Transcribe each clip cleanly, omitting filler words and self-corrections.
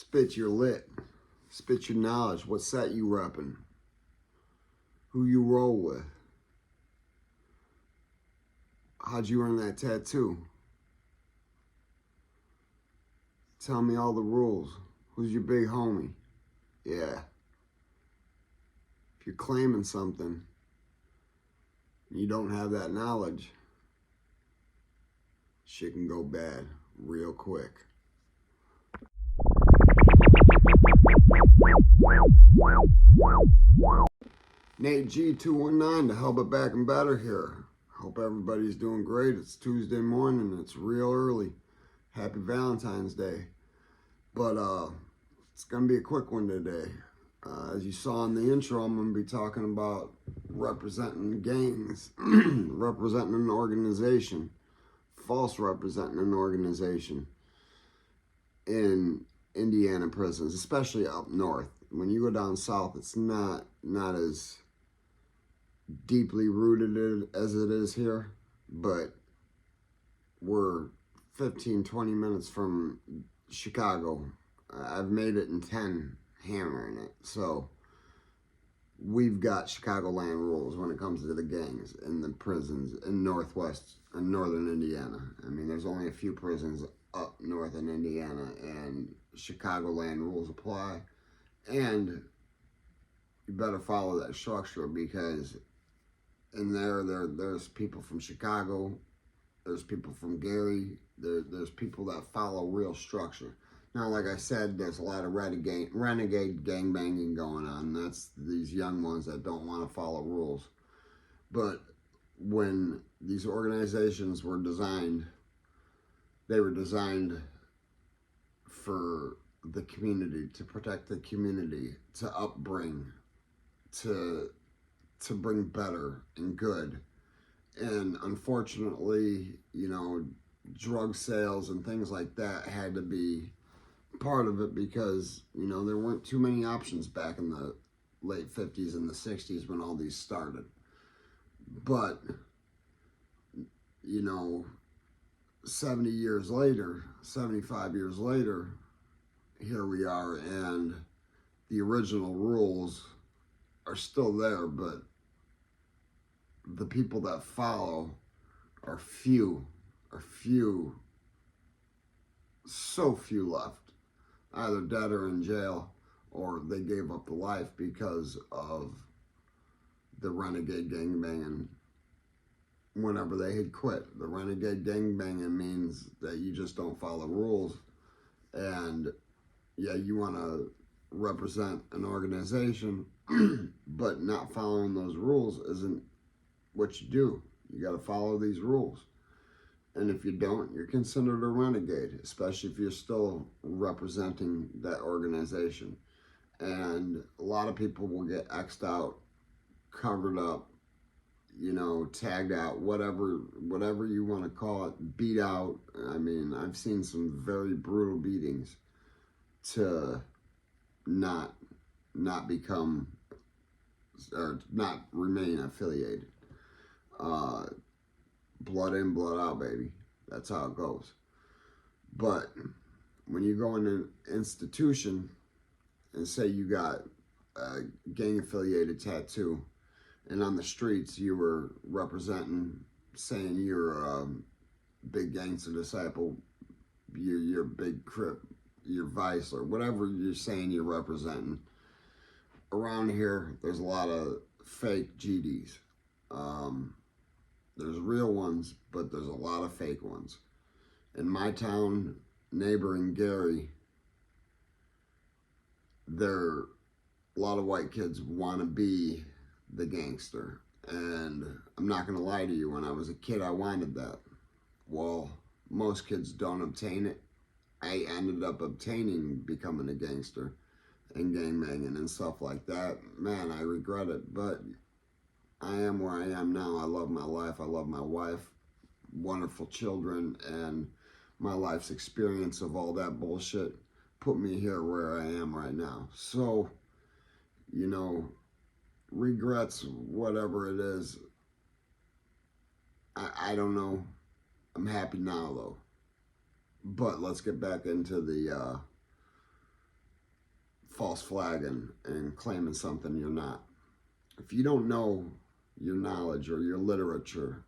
Spit your lit. Spit your knowledge. What set you repping? Who you roll with? How'd you earn that tattoo? Tell me all the rules. Who's your big homie? Yeah. If you're claiming something, you don't have that knowledge, shit can go bad real quick. Nate G 219 to help it back and better here. Hope everybody's doing great. It's Tuesday morning. It's real early. Happy Valentine's Day. But it's going to be a quick one today. As you saw in the intro, I'm going to be talking about representing gangs, representing an organization, false representing an organization in Indiana prisons, especially up north. When you go down south, it's not as deeply rooted as it is here, but we're 15-20 minutes from Chicago. I've made it in 10 hammering it, so we've got Chicagoland rules when it comes to the gangs in the prisons in northwest and northern Indiana. I mean, there's only a few prisons up north in Indiana, and Chicagoland rules apply, and you better follow that structure, because in there's people from Chicago, there's people from Gary, there's people that follow real structure. Now, like I said, there's a lot of renegade gangbanging going on. That's these young ones that don't want to follow rules. But when these organizations were designed, they were designed for the community, to protect the community, to upbring, to bring better and good. And unfortunately, drug sales and things like that had to be part of it, because there weren't too many options back in the late 50s and the 60s when all these started. But 70 years later, 75 years later, here we are, and the original rules are still there, but the people that follow are few, so few left. Either dead or in jail, or they gave up the life because of the renegade gangbanging whenever they had quit. The renegade gangbanging means that you just don't follow rules, and yeah, you want to represent an organization, but not following those rules isn't what you do. You got to follow these rules. And if you don't, you're considered a renegade, especially if you're still representing that organization. And a lot of people will get X'd out, covered up, tagged out, whatever you want to call it, beat out. I mean, I've seen some very brutal beatings to not become, or not remain affiliated. Blood in, blood out, baby. That's how it goes. But when you go in an institution and say you got a gang-affiliated tattoo, and on the streets you were representing, saying you're a big gangster disciple, you're big Crip, you're Vice, or whatever you're saying you're representing, around here there's a lot of fake GDs. There's real ones, but there's a lot of fake ones. In my town, neighboring Gary, a lot of white kids want to be the gangster. And I'm not going to lie to you, when I was a kid, I wanted that. Well, most kids don't obtain it. I ended up obtaining becoming a gangster and gangbanging and stuff like that. Man, I regret it, but I am where I am now. I love my life. I love my wife, wonderful children, and my life's experience of all that bullshit put me here where I am right now. So, regrets, whatever it is, I don't know. I'm happy now, though. But let's get back into the false flagging and claiming something you're not. If you don't know your knowledge or your literature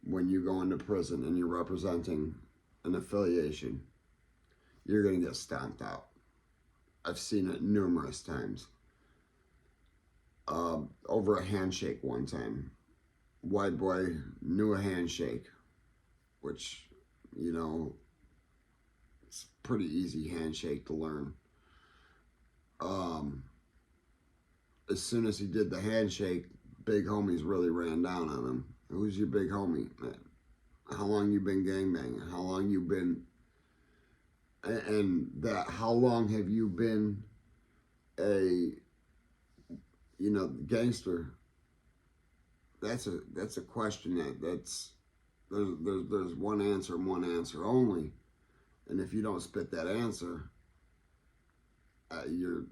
when you go into prison and you're representing an affiliation, you're going to get stomped out. I've seen it numerous times. Over a handshake one time. White boy knew a handshake, which, you know, it's a pretty easy handshake to learn. As soon as he did the handshake, big homies really ran down on him. Who's your big homie? How long you been gangbanging? How long you been, and that, how long have you been a, you know, gangster? That's a question that's there's one answer and one answer only, and if you don't spit that answer, you're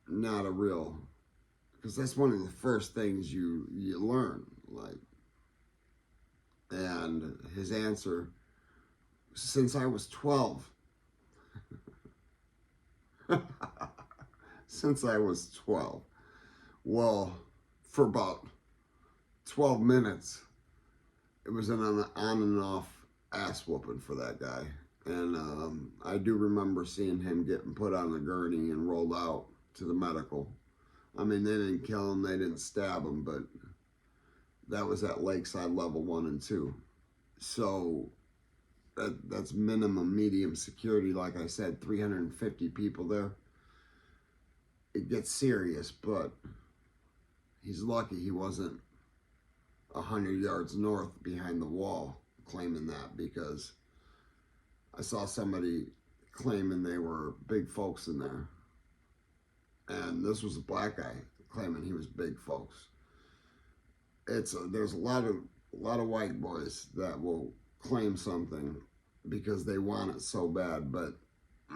not a real, because that's one of the first things you learn, like. And his answer, since I was 12. Since I was 12. Well, for about 12 minutes, it was an on and off ass whooping for that guy. And I do remember seeing him getting put on the gurney and rolled out to the medical. I mean, they didn't kill him, they didn't stab him, but that was at Lakeside Level 1 and 2. So that's minimum medium security. Like I said, 350 people there. It gets serious, but he's lucky he wasn't 100 yards north behind the wall claiming that, because I saw somebody claiming they were big folks in there. And this was a black guy claiming he was big folks. There's a lot of white boys that will claim something because they want it so bad, but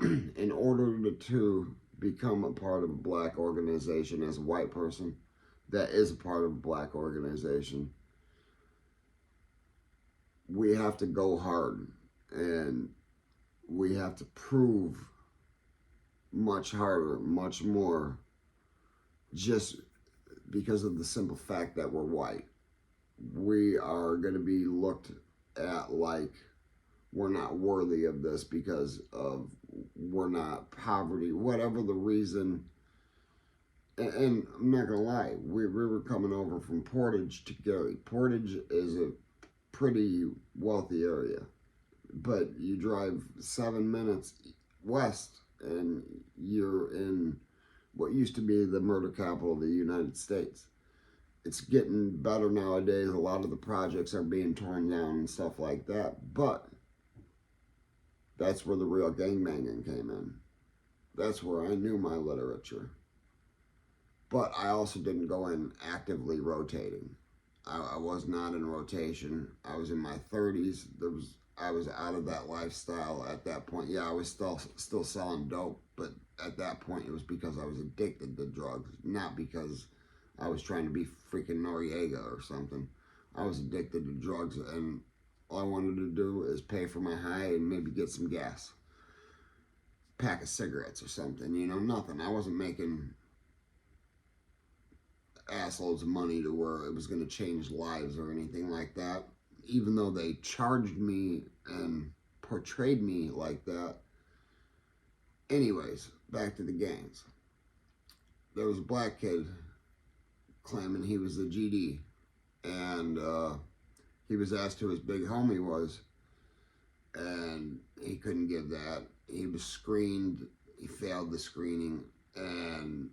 in order to become a part of a black organization as a white person that is a part of a black organization, we have to go hard, and we have to prove much harder, much more, just because of the simple fact that we're white. We are going to be looked at like we're not worthy of this because of we're not poverty, whatever the reason. And I'm not going to lie, we were coming over from Portage to Gary. Portage is a pretty wealthy area, but you drive 7 minutes west and you're in what used to be the murder capital of the United States. It's getting better nowadays. A lot of the projects are being torn down and stuff like that, but that's where the real gangbanging came in. That's where I knew my literature. But I also didn't go in actively rotating. I was not in rotation. I was in my 30s. I was out of that lifestyle at that point. Yeah, I was still selling dope, but at that point it was because I was addicted to drugs, not because I was trying to be freaking Noriega or something. I was addicted to drugs, and all I wanted to do is pay for my high and maybe get some gas. Pack of cigarettes or something, you know, nothing. I wasn't making assloads of money to where it was going to change lives or anything like that. Even though they charged me and portrayed me like that. Anyways, back to the gangs. There was a black kid claiming he was the GD, and he was asked who his big homie was, and he couldn't give that. He was screened, he failed the screening, and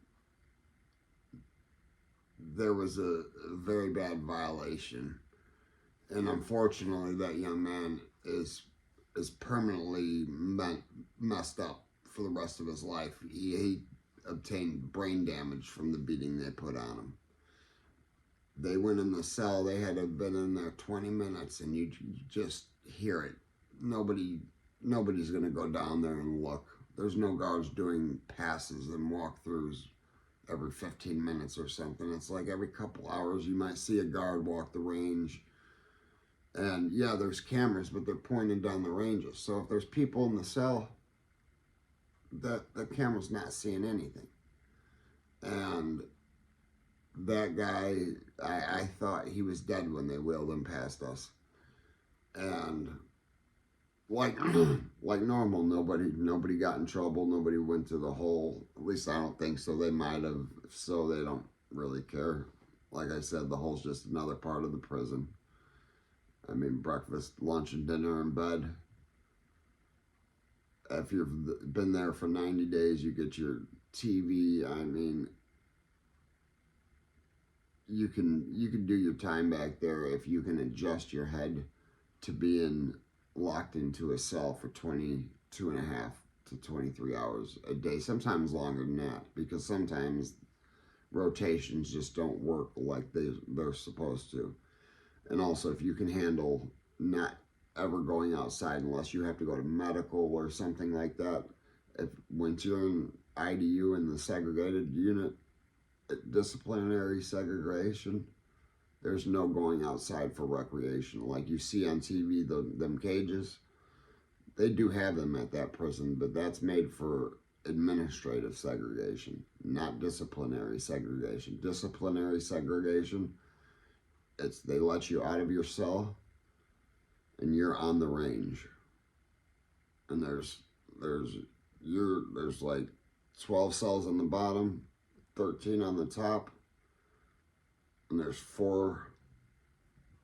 there was a very bad violation. And unfortunately, that young man is permanently messed up for the rest of his life. He obtained brain damage from the beating they put on him. They went in the cell. They had to have been in there 20 minutes, and you just hear it. Nobody's going to go down there and look. There's no guards doing passes and walkthroughs every 15 minutes or something. It's like every couple hours you might see a guard walk the range. And yeah, there's cameras, but they're pointed down the ranges. So if there's people in the cell, that the camera's not seeing anything. And that guy, I thought he was dead when they wheeled him past us. And like like normal, nobody got in trouble, nobody went to the hole. At least I don't think so. They might have. If so, they don't really care. Like I said, the hole's just another part of the prison. I mean, breakfast, lunch, and dinner in bed. If you've been there for 90 days, you get your TV. I mean, you can do your time back there if you can adjust your head to being locked into a cell for 22 and a half to 23 hours a day, sometimes longer than that, because sometimes rotations just don't work like they're supposed to. And also, if you can handle not ever going outside unless you have to go to medical or something like that, if once you're in IDU in the segregated unit, disciplinary segregation, there's no going outside for recreation. Like you see on TV, them cages, they do have them at that prison, but that's made for administrative segregation, not disciplinary segregation. Disciplinary segregation, it's they let you out of your cell and you're on the range. And there's like 12 cells on the bottom, 13 on the top, and there's 4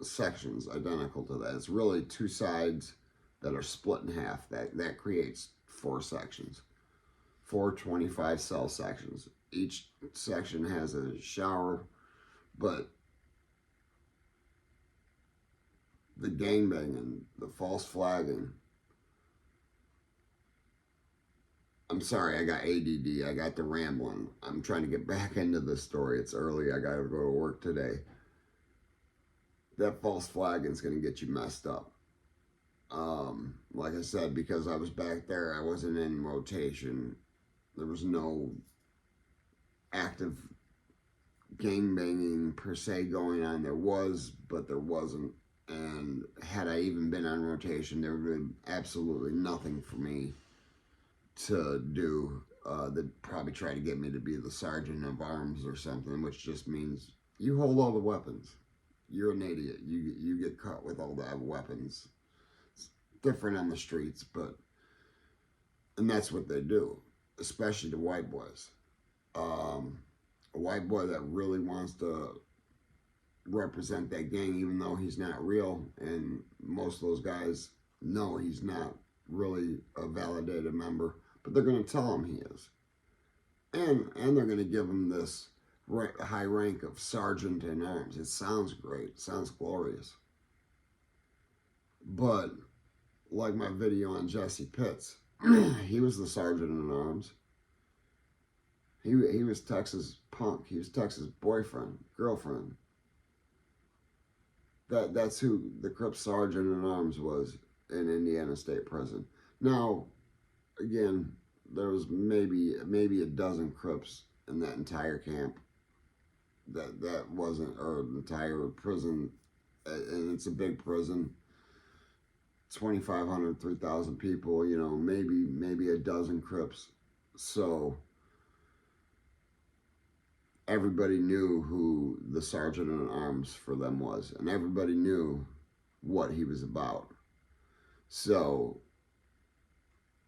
sections identical to that. It's really 2 sides that are split in half. That creates 4 sections. 4 25 cell sections. Each section has a shower, but the gangbanging, the false flagging. I'm sorry, I got ADD. I got the rambling. I'm trying to get back into the story. It's early. I got to go to work today. That false flagging is going to get you messed up. Like I said, because I was back there, I wasn't in rotation. There was no active gangbanging per se going on. There was, but there wasn't. And had I even been on rotation, there would have been absolutely nothing for me to do. They'd probably try to get me to be the sergeant of arms or something, which just means you hold all the weapons. You're an idiot. You get caught with all the weapons. It's different on the streets, and that's what they do, especially the white boys. A white boy that really wants to represent that gang, even though he's not real, and most of those guys know he's not really a validated member, but they're going to tell him he is, and they're going to give him this high rank of sergeant in arms. It sounds great, it sounds glorious, but like my video on Jesse Pitts, he was the sergeant in arms. He was Texas punk. He was Texas boyfriend, girlfriend. That's who the Crip sergeant in arms was in Indiana State Prison. Now, again, there was maybe a dozen Crips in that entire camp. That wasn't, or entire prison, and it's a big prison. 2,500, 3,000 people. You know, maybe a dozen Crips. So everybody knew who the sergeant in arms for them was, and everybody knew what he was about. So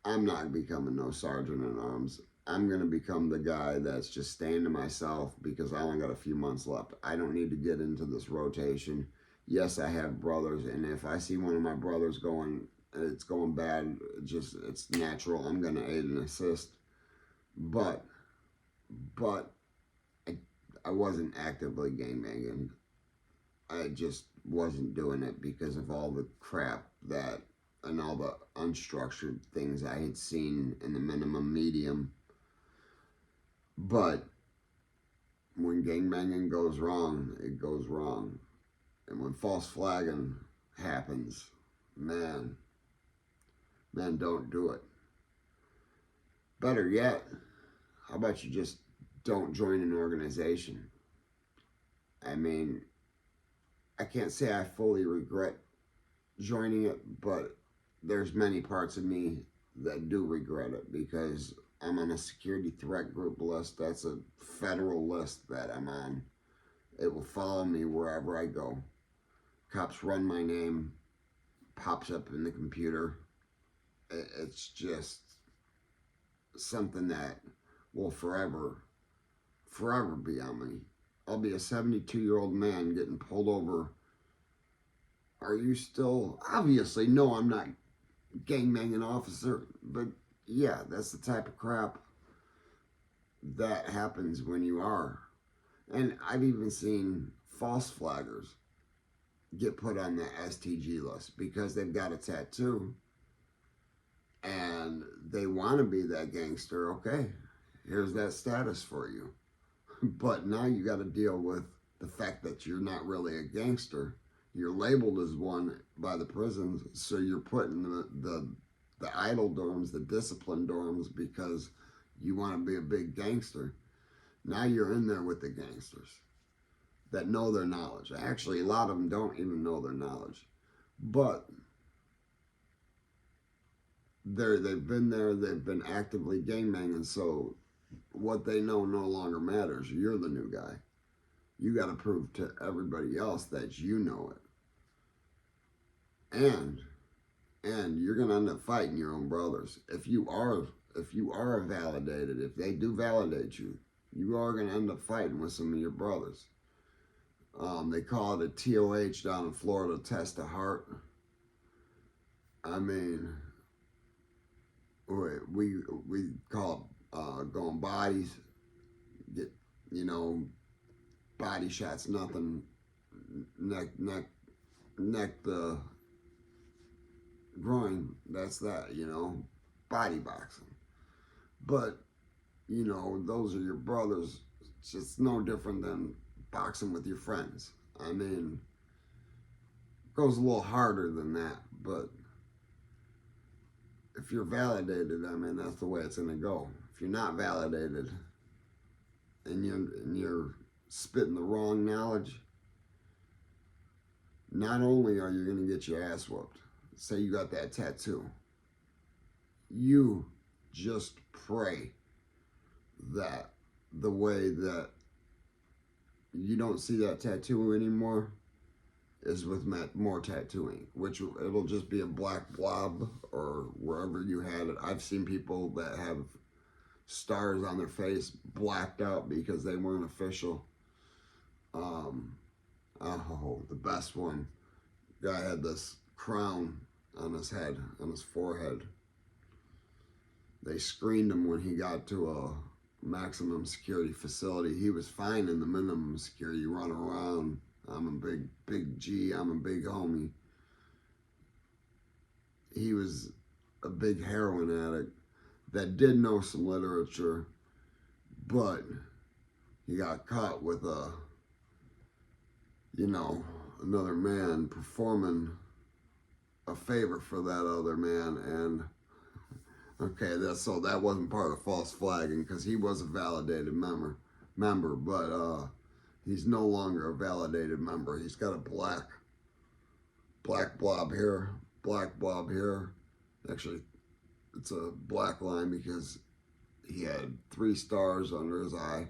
I'm not becoming no sergeant in arms. I'm going to become the guy that's just staying to myself because I only got a few months left. I don't need to get into this rotation. Yes, I have brothers, and if I see one of my brothers it's going bad, it's natural. I'm going to aid and assist. But I wasn't actively gangbanging. I just wasn't doing it because of all the crap and all the unstructured things I had seen in the minimum medium. But when gangbanging goes wrong, it goes wrong. And when false flagging happens, man, don't do it. Better yet, how about you just don't join an organization? I mean, I can't say I fully regret joining it, but there's many parts of me that do regret it, because I'm on a security threat group list. That's a federal list that I'm on. It will follow me wherever I go. Cops run my name, pops up in the computer. It's just something that will forever be on me. I'll be a 72-year-old man getting pulled over. Are you still... Obviously, no, I'm not gangbanging officer, but yeah, that's the type of crap that happens when you are. And I've even seen false flaggers get put on the STG list because they've got a tattoo and they want to be that gangster. Okay, here's that status for you. But now you got to deal with the fact that you're not really a gangster. You're labeled as one by the prisons, so you're put in the idle dorms, the disciplined dorms, because you want to be a big gangster. Now you're in there with the gangsters that know their knowledge. Actually, a lot of them don't even know their knowledge. But they've been there, they've been actively gangbanging, so what they know no longer matters. You're the new guy. You got to prove to everybody else that you know it. And you're going to end up fighting your own brothers. If you are validated, if they do validate you, you are going to end up fighting with some of your brothers. They call it a TOH down in Florida, test of heart. I mean, we call it going bodies. Get, body shots, nothing. Neck the groin. That's that, body boxing. But those are your brothers. It's just no different than boxing with your friends. I mean, it goes a little harder than that, but if you're validated, I mean, that's the way it's going to go. If you're not validated and you're spitting the wrong knowledge, not only are you going to get your ass whooped, say you got that tattoo, you just pray that the way that you don't see that tattoo anymore is with more tattooing, which it'll just be a black blob or wherever you had it. I've seen people that have stars on their face blacked out because they weren't official. The best one, guy had this crown on his head, on his forehead. They screened him when he got to a maximum security facility. He was fine in the minimum security, run around. I'm a big G, I'm a big homie. He was a big heroin addict that did know some literature, but he got caught with another man performing a favor for that other man, and okay, that wasn't part of false flagging because he was a validated member, but he's no longer a validated member. He's got a black blob here, black blob here. Actually, it's a black line because he had 3 stars under his eye.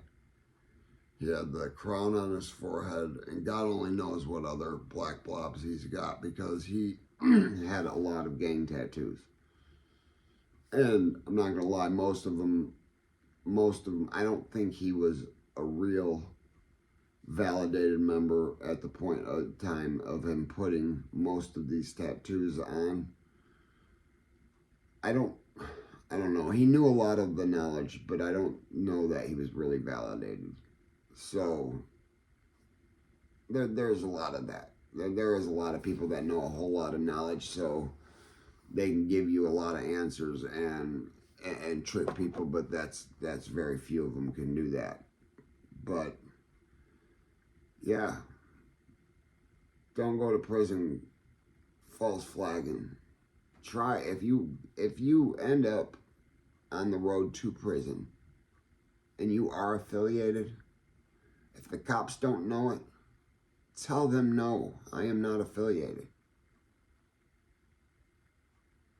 He had the crown on his forehead, and God only knows what other black blobs he's got because he had a lot of gang tattoos. And I'm not gonna lie, most of them, I don't think he was a real validated member at the point of time of him putting most of these tattoos on. I don't know. He knew a lot of the knowledge, but I don't know that he was really validated. So there's a lot of that. There is a lot of people that know a whole lot of knowledge, so they can give you a lot of answers and trick people, but that's very few of them can do that. But yeah, don't go to prison false flagging. Try, if you end up on the road to prison and you are affiliated, if the cops don't know it, tell them no, I am not affiliated.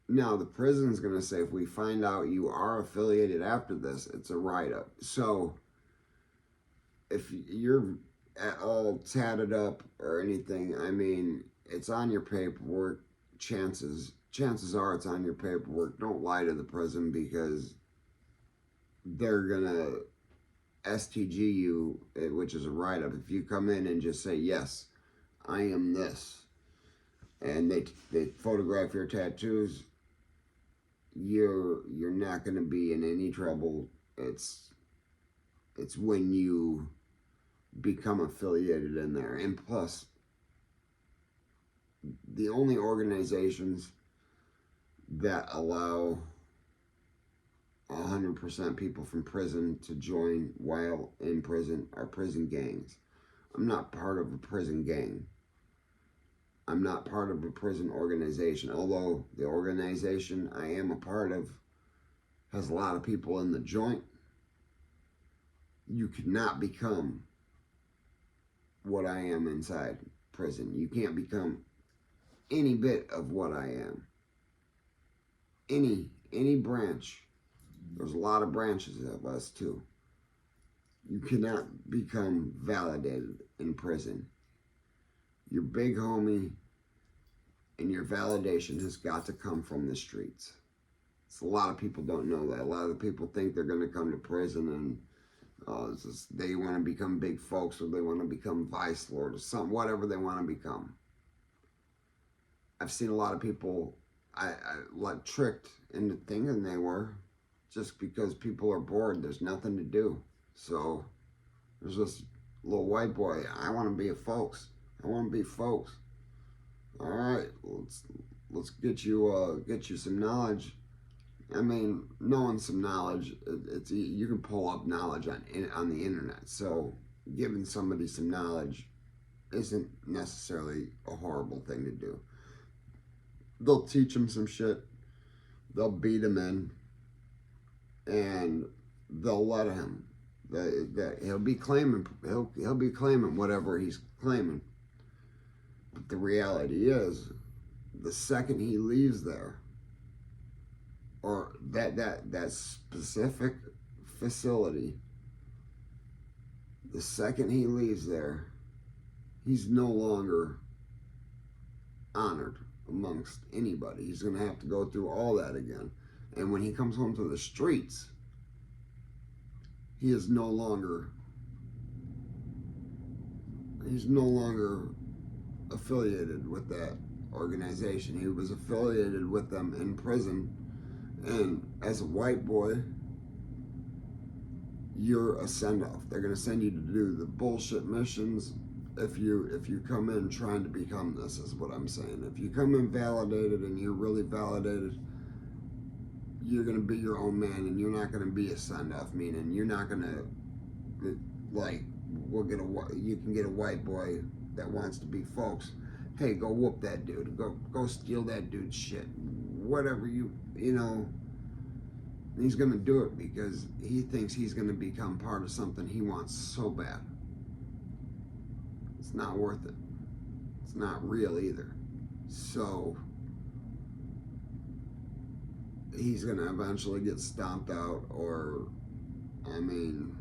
Now, the prison's going to say, if we find out you are affiliated after this, it's a write-up. So, if you're all tatted up or anything, I mean, it's on your paperwork. Chances are it's on your paperwork. Don't lie to the prison, because they're going to STG you, which is a write-up. If you come in and just say, yes, I am this, and they photograph your tattoos, you're not going to be in any trouble. It's when you become affiliated in there. And plus, the only organizations that allow 100% people from prison to join while in prison are prison gangs. I'm not part of a prison gang. I'm not part of a prison organization, although the organization I am a part of has a lot of people in the joint. You cannot become what I am inside prison. You can't become any bit of what I am. Any branch. There's a lot of branches of us too. You cannot become validated in prison. Your big homie and your validation has got to come from the streets. So a lot of people don't know that. A lot of people think they're going to come to prison and they want to become big folks, or they want to become vice lord or something, whatever they want to become. I've seen a lot of people I like tricked into thinking they were, just because people are bored. There's nothing to do. So there's this little white boy. I want to be a folks. I want to be folks. All right, let's get you some knowledge. I mean, knowing some knowledge, it's you can pull up knowledge on the internet. So giving somebody some knowledge isn't necessarily a horrible thing to do. They'll teach them some shit. They'll beat him in, and they'll let him. He'll be claiming whatever he's claiming. But the reality is, the second he leaves there, or that specific facility, the second he leaves there, he's no longer honored amongst anybody. He's going to have to go through all that again. And when he comes home to the streets, he's no longer affiliated with that organization. He was affiliated with them in prison, and as a white boy, you're a send-off. They're going to send you to do the bullshit missions if you come in trying to become this, is what I'm saying. If you come in validated and you're really validated, you're going to be your own man, and you're not going to be a send-off, meaning you're not going to, like, you can get a white boy that wants to be folks. Hey, go whoop that dude. Go steal that dude's shit. Whatever you know. He's going to do it because he thinks he's going to become part of something he wants so bad. It's not worth it. It's not real either. So he's going to eventually get stomped out, or I mean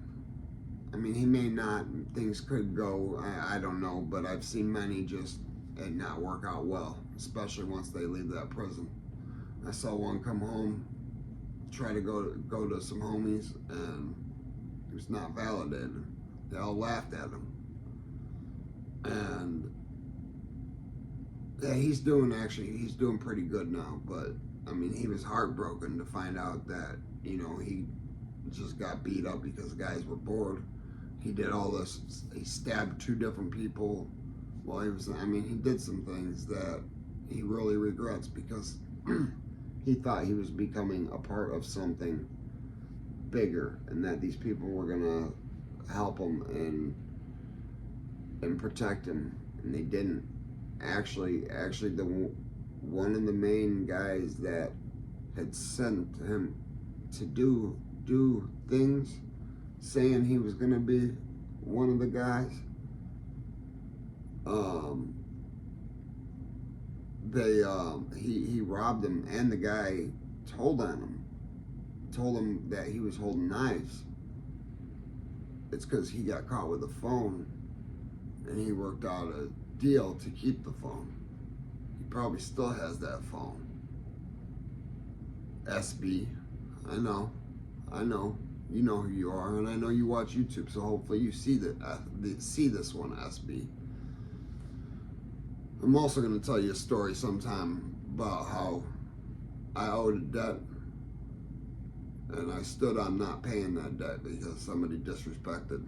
he may not. Things could go, I don't know, but I've seen many just not work out well, especially once they leave that prison. I saw one come home, try to go to some homies, and he was not validated. They all laughed at him. And yeah, he's doing pretty good now, but I mean, he was heartbroken to find out that, he just got beat up because guys were bored. He did all this. He stabbed 2 different people while he did some things that he really regrets, because he thought he was becoming a part of something bigger, and that these people were gonna help him and protect him, and they didn't. Actually, one of the main guys that had sent him to do things, saying he was gonna be one of the guys, he robbed him, and the guy told him that he was holding knives. It's because he got caught with a phone, and he worked out a deal to keep the phone. He probably still has that phone. SB, I know, you know who you are, and I know you watch YouTube, so hopefully you see see this one, SB. I'm also going to tell you a story sometime about how I owed a debt, and I stood on not paying that debt because somebody disrespected.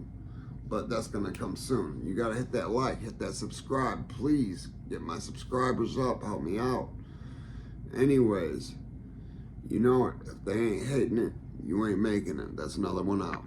But that's going to come soon. You got to hit that like, hit that subscribe. Please get my subscribers up. Help me out. Anyways, you know it. If they ain't hating it, you ain't making it. That's another one out.